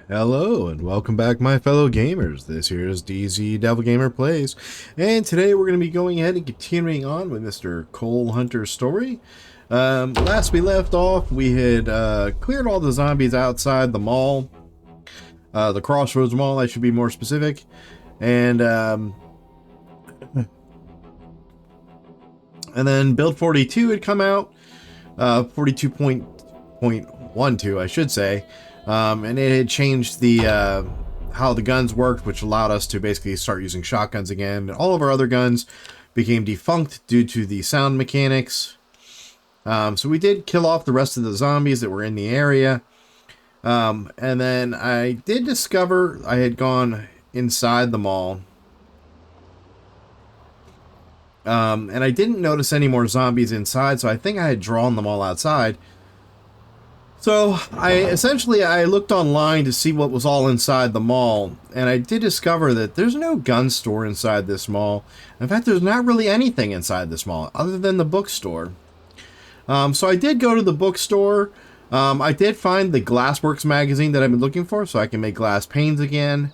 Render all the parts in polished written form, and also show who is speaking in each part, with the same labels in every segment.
Speaker 1: Hello and welcome back, my fellow gamers. This here is DZ Devil Gamer Plays, and today we're going to be going ahead and continuing on with Mr. Cole Hunter's story. Last we left off, we had cleared all the zombies outside the mall, the Crossroads Mall, I should be more specific, and then Build 42 had come out, 42.12, I should say. And it had changed the how the guns worked, which allowed us to basically start using shotguns again. All of our other guns became defunct due to the sound mechanics. So we did kill off the rest of the zombies that were in the area. And then I did discover I had gone inside the mall. And I didn't notice any more zombies inside, so I think I had drawn them all outside. So I looked online to see what was all inside the mall, and I did discover that there's no gun store inside this mall. In fact, there's not really anything inside this mall other than the bookstore. So I did go to the bookstore. I did find the Glassworks magazine that I've been looking for, so I can make glass panes again.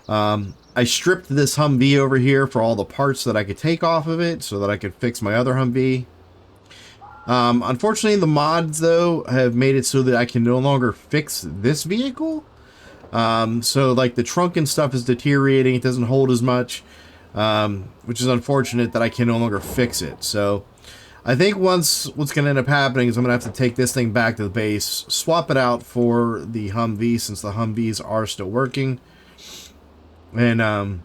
Speaker 1: I stripped this Humvee over here for all the parts that I could take off of it so that I could fix my other Humvee. Unfortunately, the mods, though, have made it so that I can no longer fix this vehicle. So, like, the trunk and stuff is deteriorating. It doesn't hold as much, which is unfortunate that I can no longer fix it. So, I think what's going to end up happening is I'm going to have to take this thing back to the base, swap it out for the Humvee, since the Humvees are still working. And, I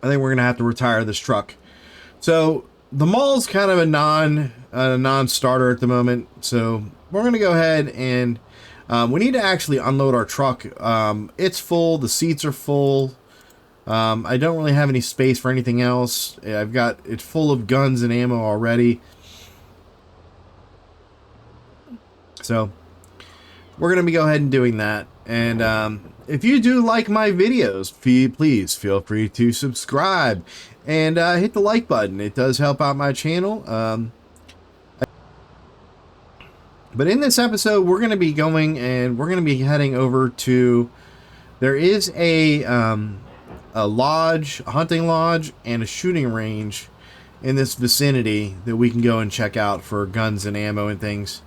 Speaker 1: think we're going to have to retire this truck. So, the mall's kind of a non-starter at the moment, so we're going to go ahead and we need to actually unload our truck. It's full, the seats are full. I don't really have any space for anything else. I've got it full of guns and ammo already. So we're going to be go ahead and doing that. And if you do like my videos, please feel free to subscribe and hit the like button. It does help out my channel. But in this episode, we're going to be going and we're going to be heading over to, there is a lodge, a hunting lodge, and a shooting range in this vicinity that we can go and check out for guns and ammo and things.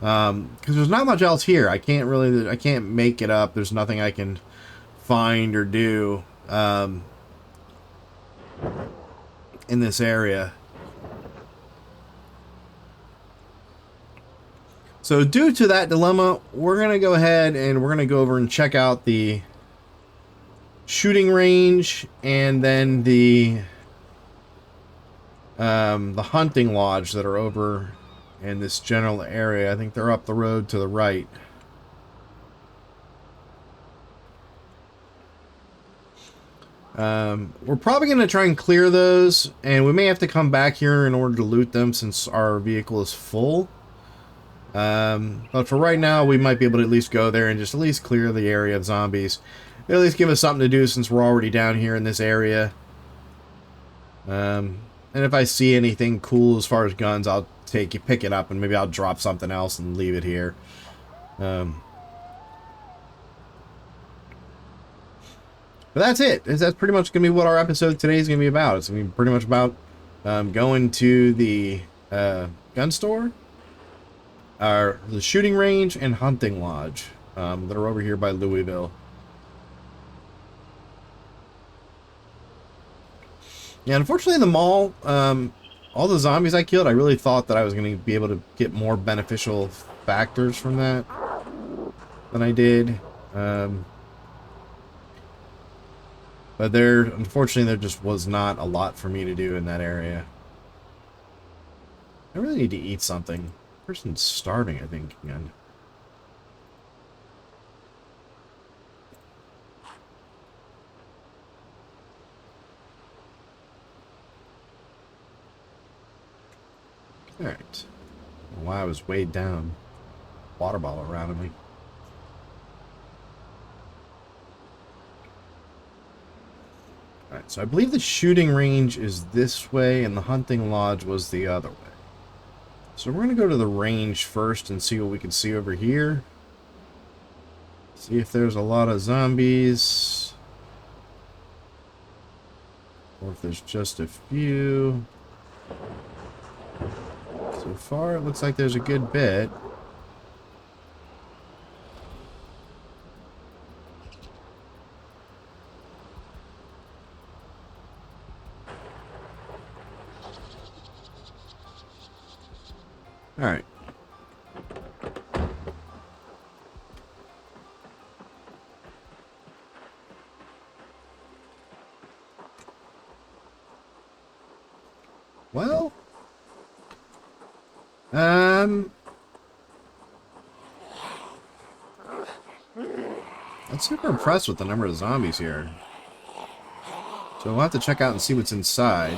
Speaker 1: Because there's not much else here. I can't make it up. There's nothing I can find or do in this area. So due to that dilemma, we're going to go ahead and we're going to go over and check out the shooting range and then the hunting lodge that are over in this general area. I think they're up the road to the right. We're probably going to try and clear those, and we may have to come back here in order to loot them since our vehicle is full. But for right now, we might be able to at least go there and just at least clear the area of zombies. It'll at least give us something to do since we're already down here in this area. And if I see anything cool as far as guns, I'll pick it up, and maybe I'll drop something else and leave it here. But that's it. That's pretty much going to be what our episode today is going to be about. It's going to be pretty much about going to the gun store, the shooting range, and hunting lodge that are over here by Louisville. Yeah, unfortunately, in the mall, all the zombies I killed, I really thought that I was going to be able to get more beneficial factors from that than I did. But unfortunately, there just was not a lot for me to do in that area. I really need to eat something. Person's starving, I think, again. Alright. Why I was weighed down. Water bottle around me. Alright, so I believe the shooting range is this way and the hunting lodge was the other way. So we're going to go to the range first and see what we can see over here. See if there's a lot of zombies. Or if there's just a few. So far, it looks like there's a good bit. Alright. Well, I'm super impressed with the number of zombies here. So we'll have to check out and see what's inside.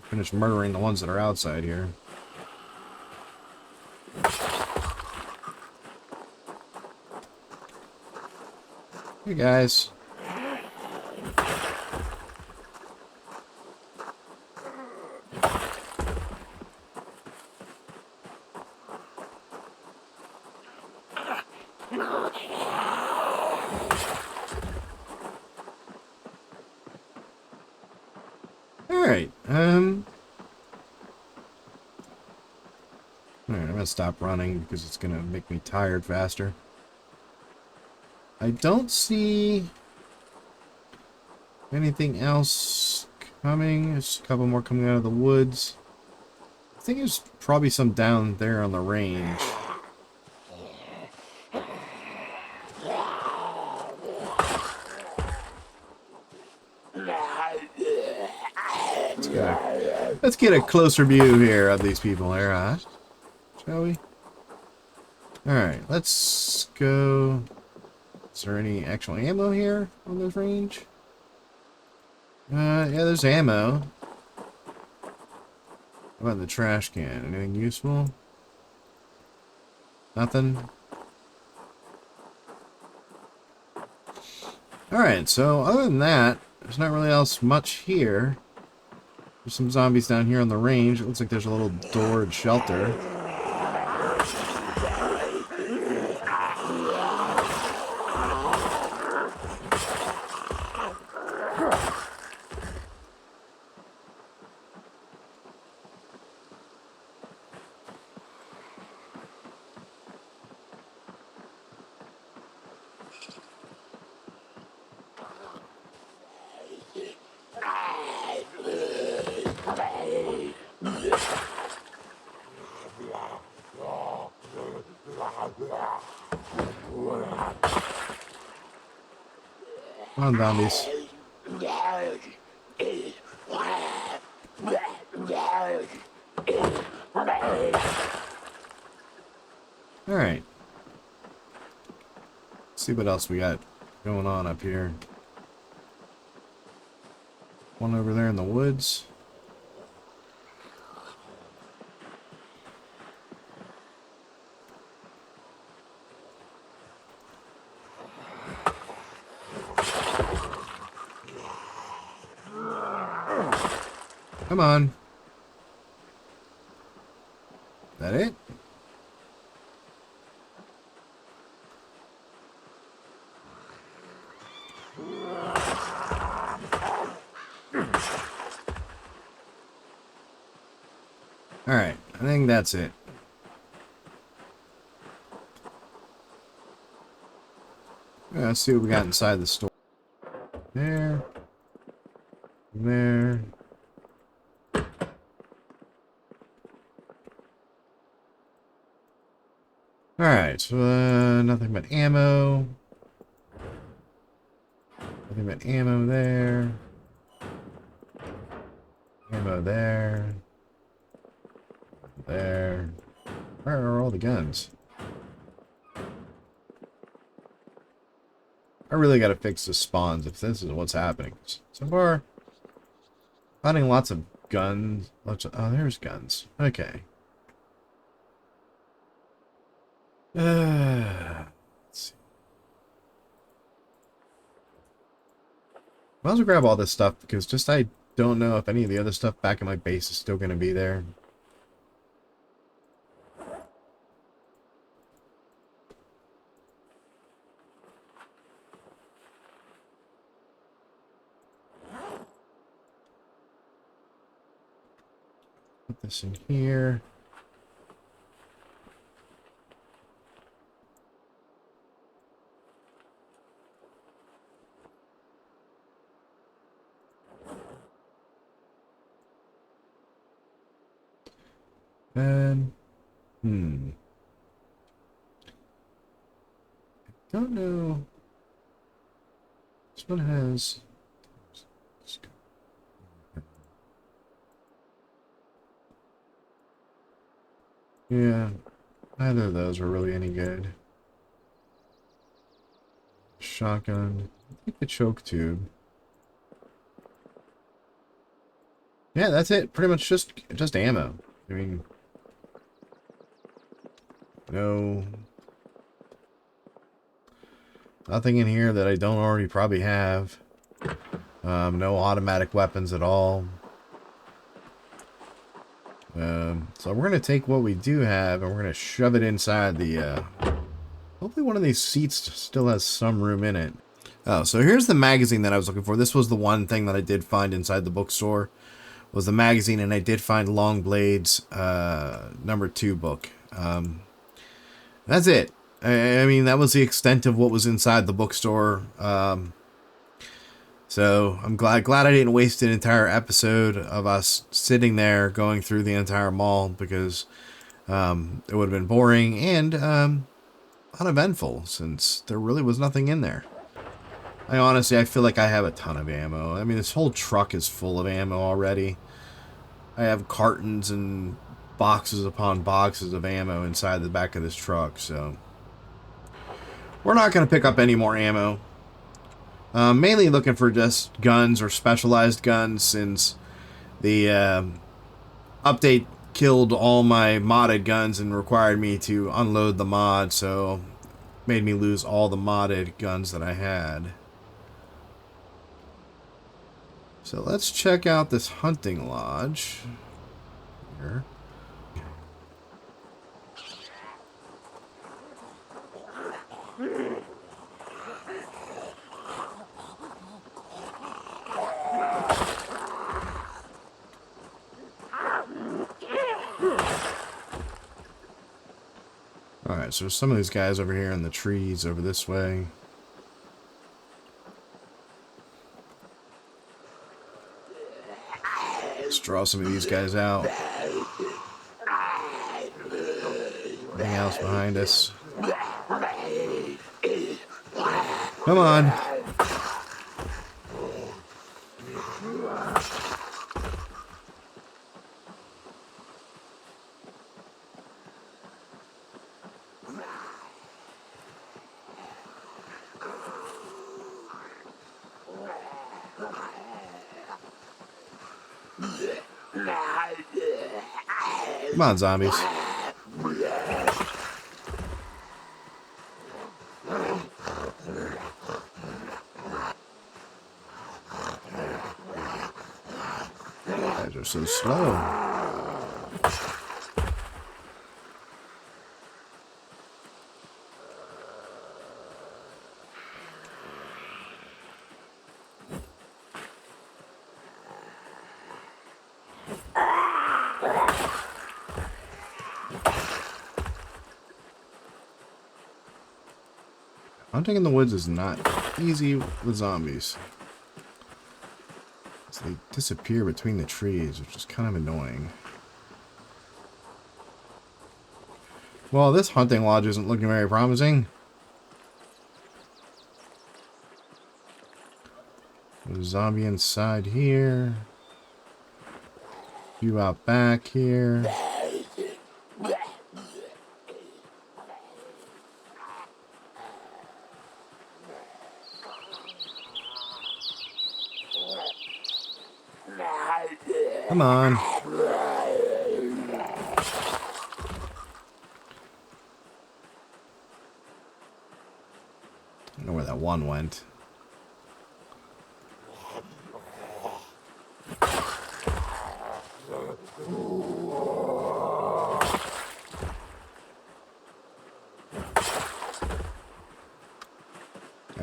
Speaker 1: Finish murdering the ones that are outside here. Hey guys. Alright, Alright, I'm gonna stop running because it's gonna make me tired faster. I don't see anything else coming. There's a couple more coming out of the woods. I think there's probably some down there on the range. Let's get a closer view here of these people here, huh? Shall we? Alright, let's go. Is there any actual ammo here on this range? Yeah, there's ammo. How about the trash can? Anything useful? Nothing? Alright, so other than that, there's not really else much here. There's some zombies down here on the range. It looks like there's a little doored shelter. Come on, zombies. Alright. Let's see what else we got going on up here. One over there in the woods. Come on. That it? Alright, I think that's it. Let's see what we got inside the store. There. There. Alright, so nothing but ammo. Nothing but ammo there. Ammo there. There. Where are all the guns? I really gotta fix the spawns if this is what's happening. So far, finding lots of guns. Lots of, oh, there's guns. Okay. Let's see. Might as well grab all this stuff because just I don't know if any of the other stuff back in my base is still going to be there. Put this in here. And, don't know. This one has... Yeah, neither of those were really any good. Shotgun. I think the choke tube. Yeah, that's it. Pretty much just ammo. I mean, no, nothing in here that I don't already probably have. No automatic weapons at all. So we're gonna take what we do have and we're gonna shove it inside the. Hopefully, one of these seats still has some room in it. Oh, so here's the magazine that I was looking for. This was the one thing that I did find inside the bookstore. Was the magazine, and I did find Long Blade's #2 book. That's it. I mean, that was the extent of what was inside the bookstore. So I'm glad I didn't waste an entire episode of us sitting there going through the entire mall because it would have been boring and uneventful since there really was nothing in there. I feel like I have a ton of ammo. I mean, this whole truck is full of ammo already. I have cartons and boxes upon boxes of ammo inside the back of this truck, so we're not going to pick up any more ammo. Mainly looking for just guns or specialized guns since the update killed all my modded guns and required me to unload the mod, so made me lose all the modded guns that I had. So let's check out this hunting lodge here. Alright, so some of these guys over here in the trees over this way. Let's draw some of these guys out. Anything else behind us? Come on. Come on, zombies. You guys are so slow. Hunting in the woods is not easy with zombies. So they disappear between the trees, which is kind of annoying. Well, this hunting lodge isn't looking very promising. There's a zombie inside here. A few out back here. Come on. I don't know where that one went.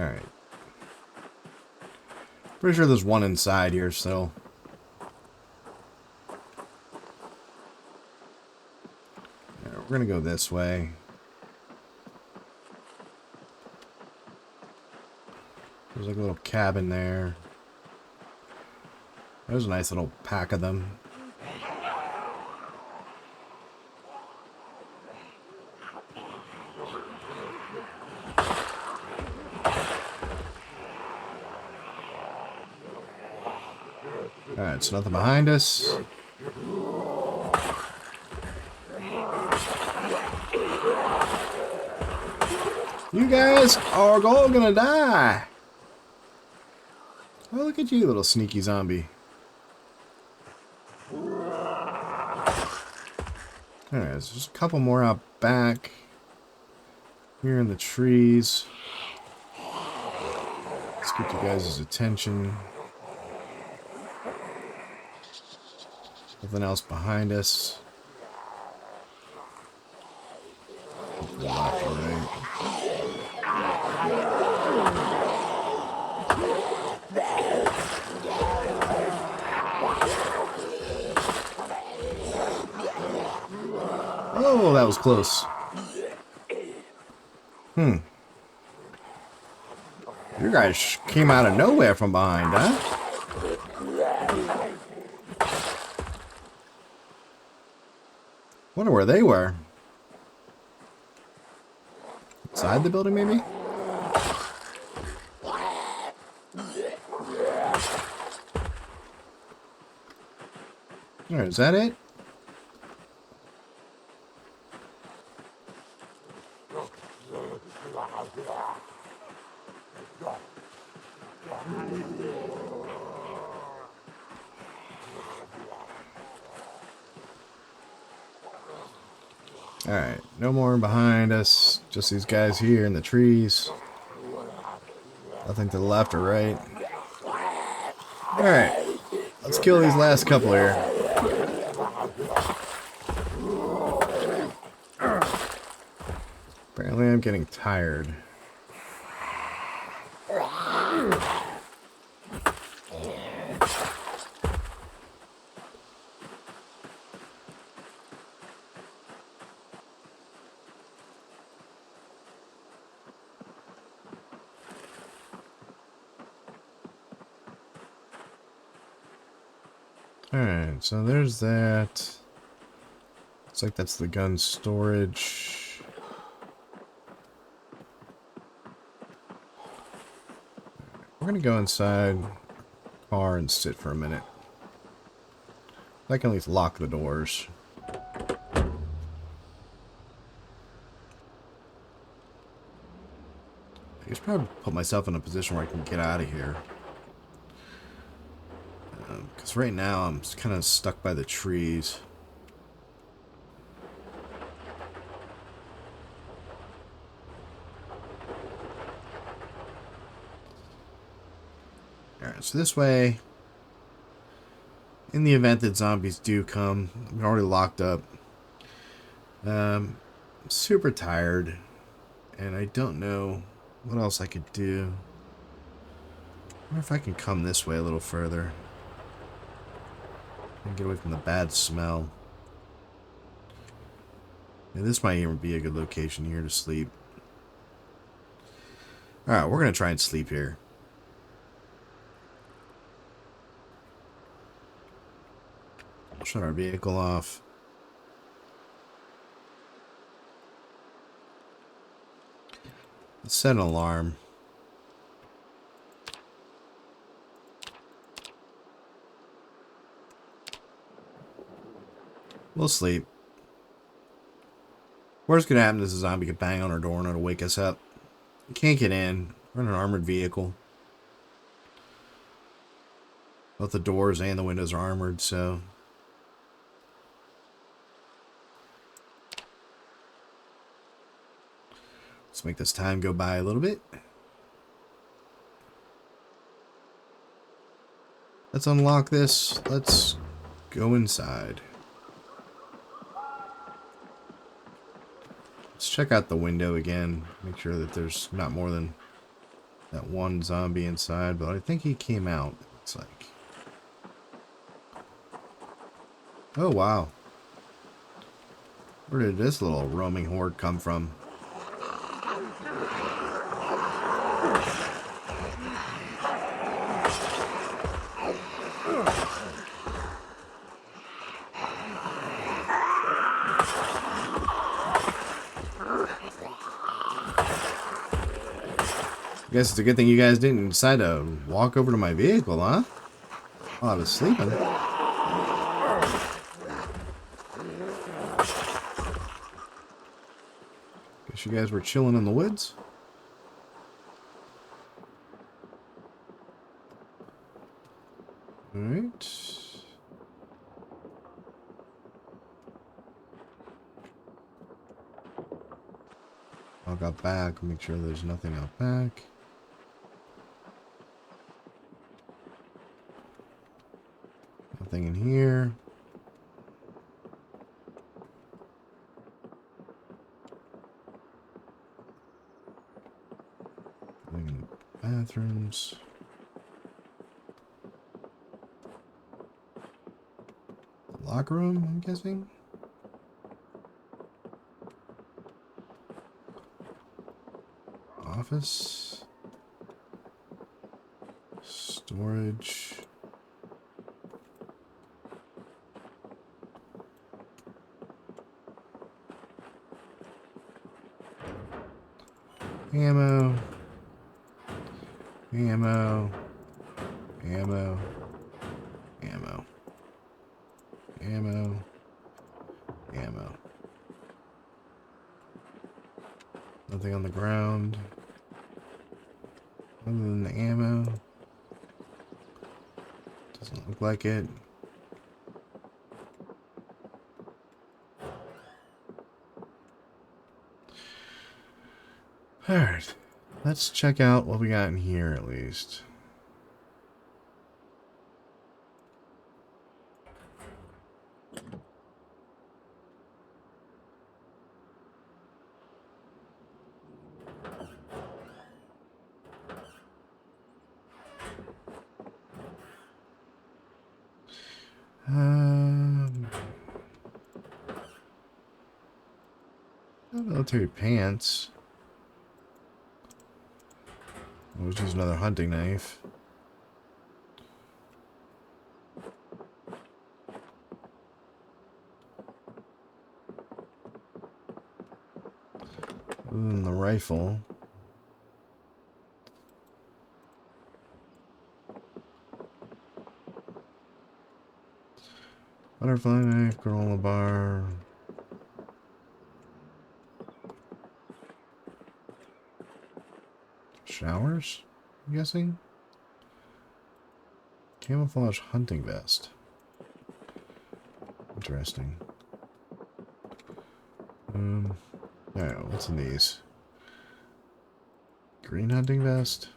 Speaker 1: Alright. Pretty sure there's one inside here still. Right, we're gonna go this way. There's like a little cabin there. There's a nice little pack of them. Alright, so nothing behind us. You guys are all gonna die. Oh, look at you, little sneaky zombie. Alright, so there's a couple more out back. Here in the trees. Let's get you guys' attention. Nothing else behind us. Left or right. Oh, that was close. You guys came out of nowhere from behind, huh? Wonder where they were. Inside the building, maybe? Alright, is that it? Alright, no more behind us. Just these guys here in the trees. Nothing to the left or right. Alright, let's kill these last couple here. Apparently I'm getting tired. Alright, so there's that. Looks like that's the gun storage. We're gonna go inside the car and sit for a minute. I can at least lock the doors. I should probably put myself in a position where I can get out of here. Because right now I'm kind of stuck by the trees. Alright, so this way, in the event that zombies do come, I'm already locked up. I'm super tired, and I don't know what else I could do. I wonder if I can come this way a little further. And get away from the bad smell. And this might even be a good location here to sleep. Alright, we're going to try and sleep here. Shut our vehicle off. Let's set an alarm. We'll sleep. Worst could happen is a zombie could bang on our door and it'll wake us up. We can't get in. We're in an armored vehicle. Both the doors and the windows are armored, so... Let's make this time go by a little bit. Let's unlock this. Let's go inside. Let's check out the window again. Make sure that there's not more than that one zombie inside, but I think he came out. It's like, oh wow, where did this little roaming horde come from? I guess it's a good thing you guys didn't decide to walk over to my vehicle, huh? While I was sleeping. Guess you guys were chilling in the woods. Alright. I'll go back, make sure there's nothing out back. Nothing in here. Nothing in the bathrooms. The locker room, I'm guessing. Office. Storage. Ammo. Ammo. Ammo. Ammo. Ammo. Ammo. Nothing on the ground. Other than the ammo. Doesn't look like it. Alright. Let's check out what we got in here at least. Military pants. We'll just use another hunting knife. Other than the rifle. Butterfly knife, granola bar. Showers, I'm guessing. Camouflage hunting vest. Interesting. Alright, what's in these? Green hunting vest.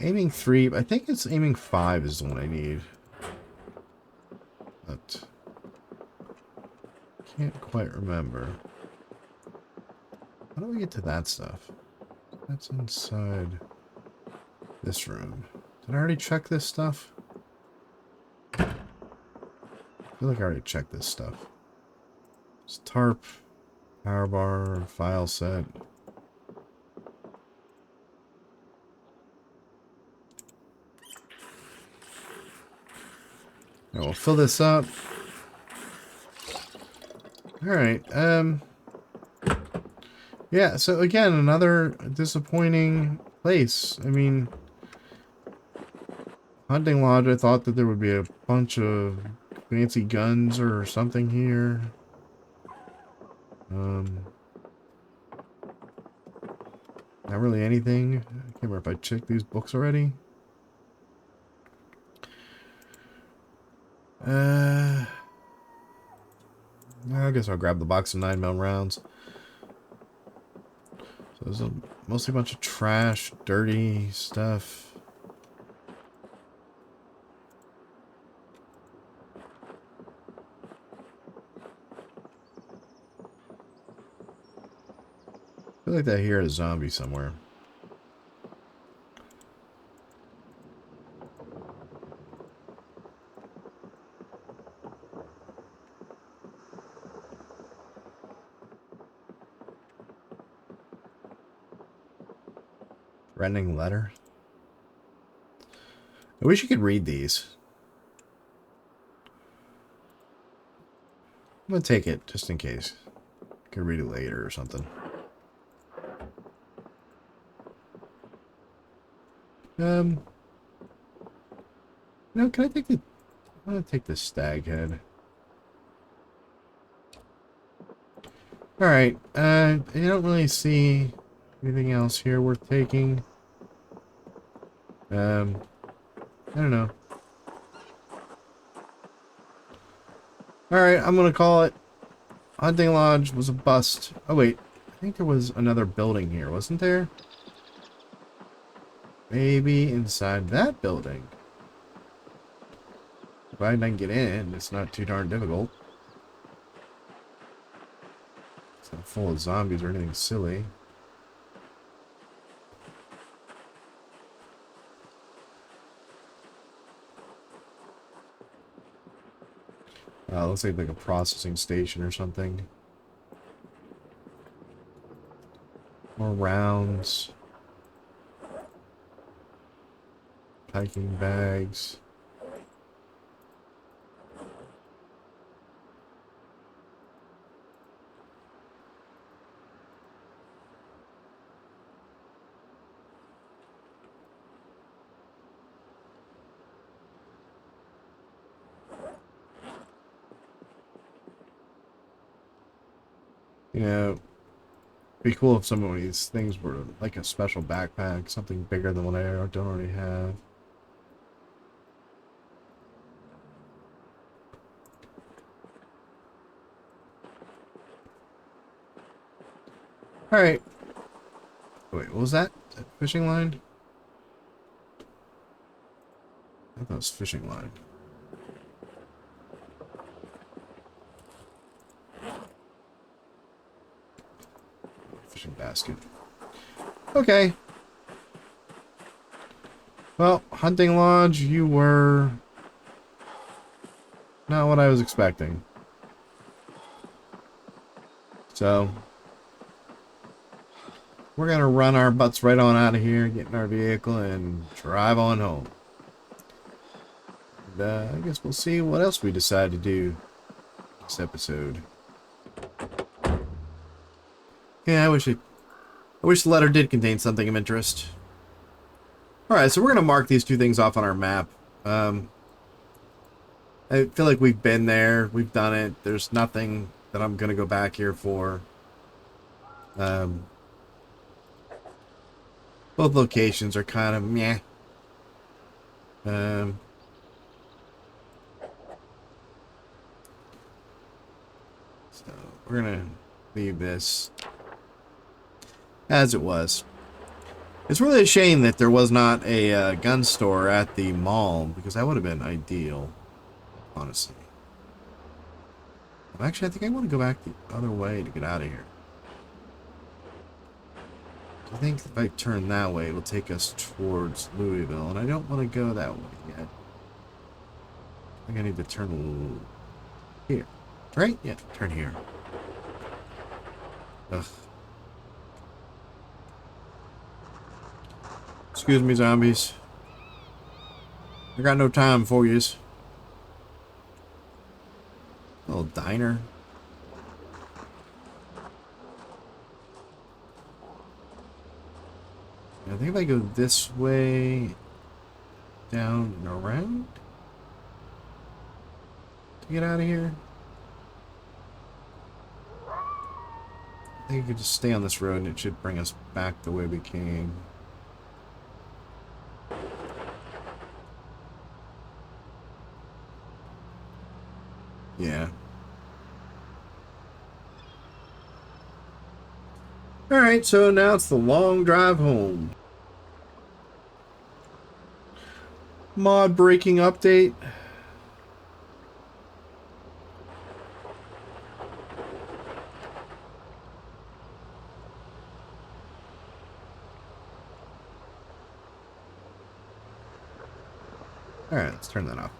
Speaker 1: Aiming 3, I think it's aiming 5 is the one I need. But can't quite remember. How do we get to that stuff? That's inside this room. Did I already check this stuff? I feel like I already checked this stuff. It's tarp, power bar, file set. Alright, we'll fill this up. Alright, yeah, so again, another disappointing place. I mean, Hunting Lodge, I thought that there would be a bunch of fancy guns or something here. Not really anything. I can't remember if I checked these books already. I guess I'll grab the box of 9mm rounds. So there's mostly a bunch of trash, dirty stuff. feel like I hear a zombie somewhere. Threatening letter. I wish you could read these. I'm gonna take it just in case. I can read it later or something. No, can I take the... I'm gonna take the stag head. Alright, I don't really see anything else here worth taking. I don't know. Alright, I'm gonna call it. Hunting Lodge was a bust. Oh wait, I think there was another building here, wasn't there? Maybe inside that building. If I can get in, it's not too darn difficult. It's not full of zombies or anything silly. Looks like a processing station or something. More rounds. Hiking bags. You know, it'd be cool if some of these things were like a special backpack, something bigger than what I don't already have. Alright. Wait, what was that? That fishing line? I thought it was fishing line. Fishing basket. Okay. Well, Hunting Lodge, you were not what I was expecting. So, we're going to run our butts right on out of here, get in our vehicle, and drive on home. And, I guess we'll see what else we decide to do this episode. Yeah, I wish the letter did contain something of interest. Alright, so we're going to mark these two things off on our map. I feel like we've been there. We've done it. There's nothing that I'm going to go back here for. Both locations are kind of meh. So we're going to leave this as it was. It's really a shame that there was not a gun store at the mall, because that would have been ideal, honestly. Actually, I think I want to go back the other way to get out of here. I think if I turn that way, it'll take us towards Louisville, and I don't want to go that way yet. I think I need to turn here. Right? Yeah, turn here. Ugh. Excuse me, zombies. I got no time for yous. Little diner. I think if I go this way, down and around to get out of here. I think I could just stay on this road and it should bring us back the way we came. Yeah. Alright, so now it's the long drive home. Mod breaking update. Alright, let's turn that off.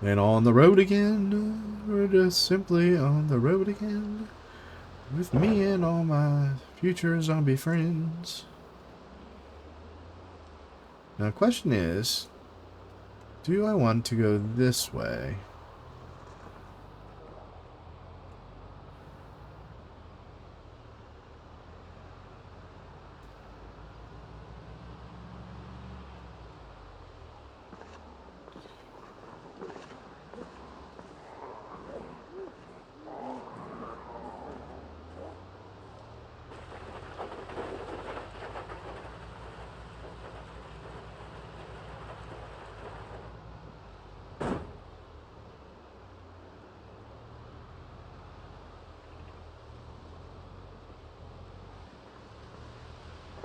Speaker 1: And on the road again. We're just simply on the road again. With me and all my future zombie friends. Now the question is, do I want to go this way?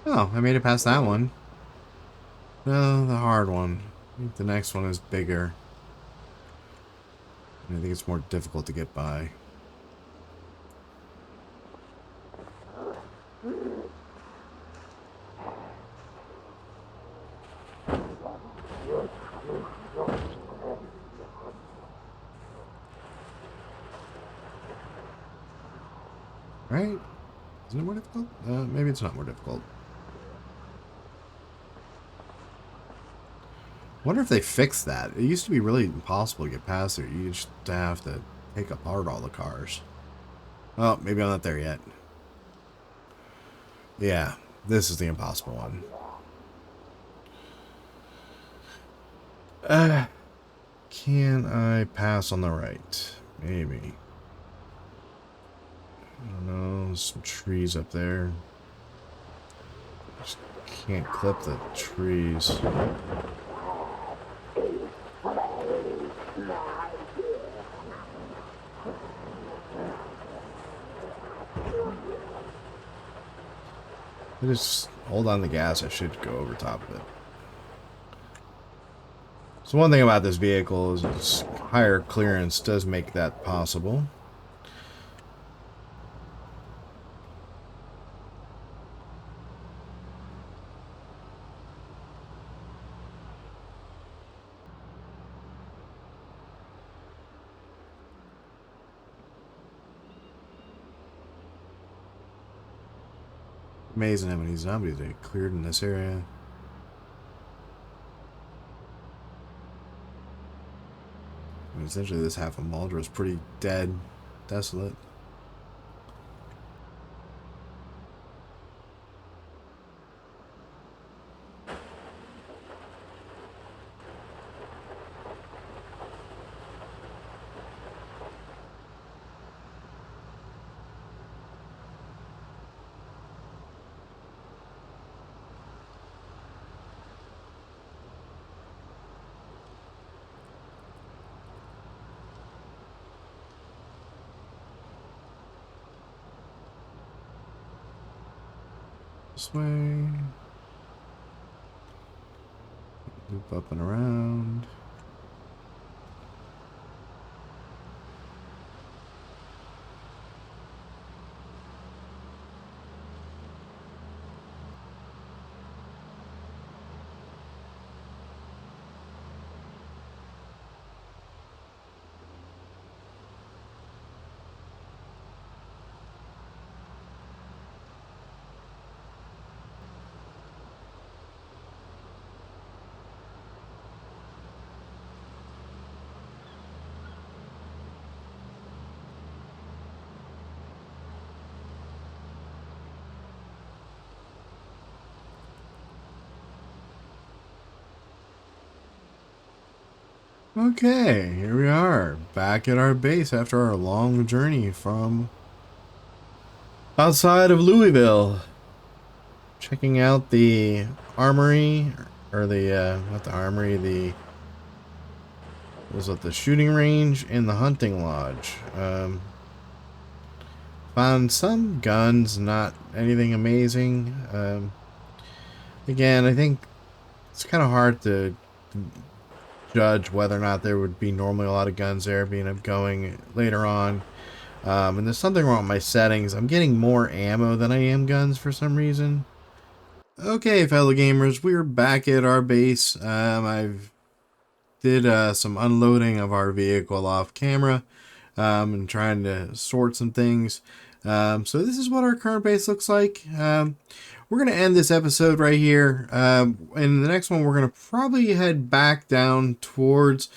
Speaker 1: Oh, I made it past that one. No, the hard one. I think the next one is bigger. I think it's more difficult to get by. Right? Isn't it more difficult? Maybe it's not more difficult. Wonder if they fixed that. It used to be really impossible to get past there. You used to have to take apart all the cars. Oh, maybe I'm not there yet. Yeah, this is the impossible one. Can I pass on the right? Maybe. I don't know. Some trees up there. Just can't clip the trees. I just hold on the gas. I should go over top of it. So one thing about this vehicle is its higher clearance does make that possible. Amazing how many zombies they cleared in this area. I mean, essentially, this half of Muldraugh is pretty dead, desolate. This way. Loop up and around. Okay, here we are, back at our base after our long journey from outside of Louisville. Checking out the armory, or the, not the armory, the, was it the shooting range and the hunting lodge. Found some guns, not anything amazing. Again, I think it's kind of hard to judge whether or not there would be normally a lot of guns there, being up going later on. And there's something wrong with my settings. I'm getting more ammo than I am guns for some reason. Okay, fellow gamers, we're back at our base. I've did some unloading of our vehicle off camera, and trying to sort some things. So this is what our current base looks like. We're going to end this episode right here. In the next one, we're going to probably head back down towards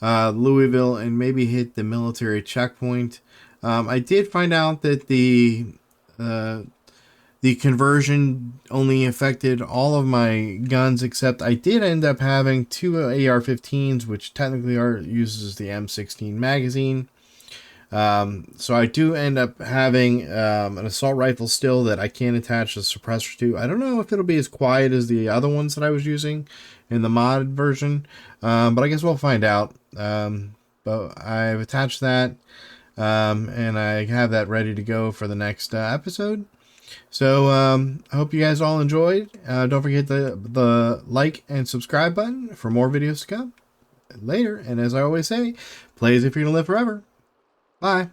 Speaker 1: Louisville and maybe hit the military checkpoint. I did find out that the conversion only affected all of my guns, except I did end up having 2 AR-15s, which technically uses the M16 magazine. So I do end up having an assault rifle still that I can attach a suppressor to. I don't know if it'll be as quiet as the other ones that I was using in the mod version, but I guess we'll find out. But I've attached that, and I have that ready to go for the next episode. So I hope you guys all enjoyed. Don't forget the like and subscribe button for more videos to come later. And as I always say, play as if you're gonna live forever. Bye.